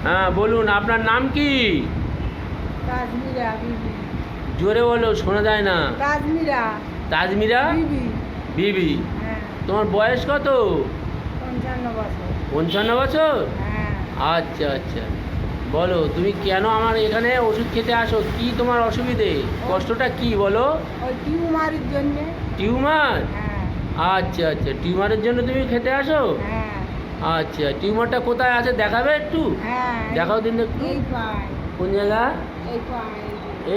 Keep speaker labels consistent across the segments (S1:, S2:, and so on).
S1: হ্যাঁ বলুন, আপনার নাম কি?
S2: তাজমিরা বিবি।
S1: জোরে বলো, শোনা যায় না।
S2: তাজমিরা
S1: তাজমিরা
S2: বিবি।
S1: বিবি।
S2: হ্যাঁ,
S1: তোমার বয়স কত?
S2: 55 বছর।
S1: 55 বছর?
S2: হ্যাঁ,
S1: আচ্ছা আচ্ছা, বলো তুমি কেন আমার এখানে ওষুধ খেতে আসো? কি তোমার অসুবিধে, কষ্টটা কি বলো?
S2: ওই টিউমারের জন্যে।
S1: টিউমার?
S2: হ্যাঁ,
S1: আচ্ছা আচ্ছা, টিউমারের জন্য তুমি খেতে আসো?
S2: হ্যাঁ,
S1: আচ্ছা, টিউমারটা কোথায় আছে দেখাবে একটু?
S2: হ্যাঁ।
S1: দেখাও দিন একটু।
S2: এই পায়,
S1: কোন জায়গা?
S2: এই পায়।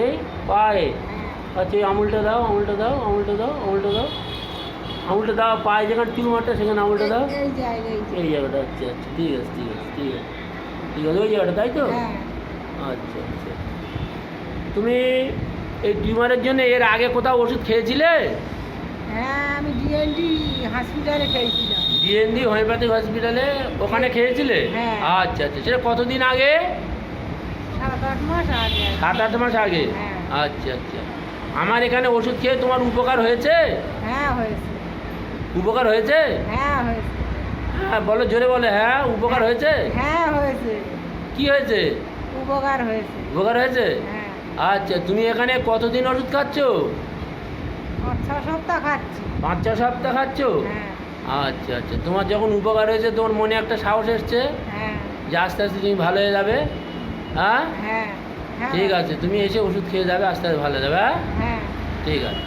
S1: এই পায়ে?
S2: হ্যাঁ,
S1: আচ্ছা, এই আঙুলটা দাও, আঙুলটা দাও, আঙুলটা দাও, আঙুলটা দাও, আঙুলটা দাও, পায়ে যেখানে টিউমারটা সেখানে আঙুলটা দাও।
S2: এই জায়গায়।
S1: এই জায়গাটা, আচ্ছা আচ্ছা, ঠিক আছে ঠিক আছে ঠিক আছে ঠিক আছে, ওই জায়গাটা তাই তো?
S2: হ্যাঁ,
S1: আচ্ছা আচ্ছা, তুমি এই টিউমারের জন্য এর আগে কোথাও ওষুধ খেয়েছিলে?
S2: হ্যাঁ, আমি ডিএনডি হসপিটালে খেয়েছিলাম।
S1: ডিএনডি হোমিওপ্যাথিক হসপিটালে, ওখানে খেয়েছিলে?
S2: হ্যাঁ।
S1: আচ্ছা আচ্ছা, সেটা কতদিন আগে?
S2: 7-8 মাস আগে।
S1: 7-8 মাস আগে?
S2: হ্যাঁ।
S1: আচ্ছা আচ্ছা, আমার এখানে ওষুধ খেয়ে তোমার উপকার হয়েছে?
S2: হ্যাঁ, হয়েছে।
S1: উপকার হয়েছে?
S2: হ্যাঁ, হয়েছে।
S1: হ্যাঁ বলো, জোরে বলে, হ্যাঁ উপকার হয়েছে।
S2: হ্যাঁ, হয়েছে।
S1: কি হয়েছে?
S2: উপকার হয়েছে।
S1: উপকার হয়েছে?
S2: হ্যাঁ,
S1: আচ্ছা, তুমি এখানে কতদিন ওষুধ খাচ্ছ?
S2: 5-6 সপ্তাহ খাচ্ছি।
S1: 5-6 সপ্তাহ খাচ্ছ?
S2: হ্যাঁ,
S1: আচ্ছা আচ্ছা, তোমার যখন উপকার হয়েছে তোমার মনে একটা সাহস এসছে
S2: হ্যাঁ,
S1: যে আস্তে আস্তে তুমি ভালো হয়ে যাবে। হ্যাঁ
S2: হ্যাঁ, হ্যাঁ।
S1: ঠিক আছে, তুমি এসে ওষুধ খেয়ে যাবে, আস্তে আস্তে ভালো হয়ে যাবে। হ্যাঁ
S2: হ্যাঁ।
S1: ঠিক আছে।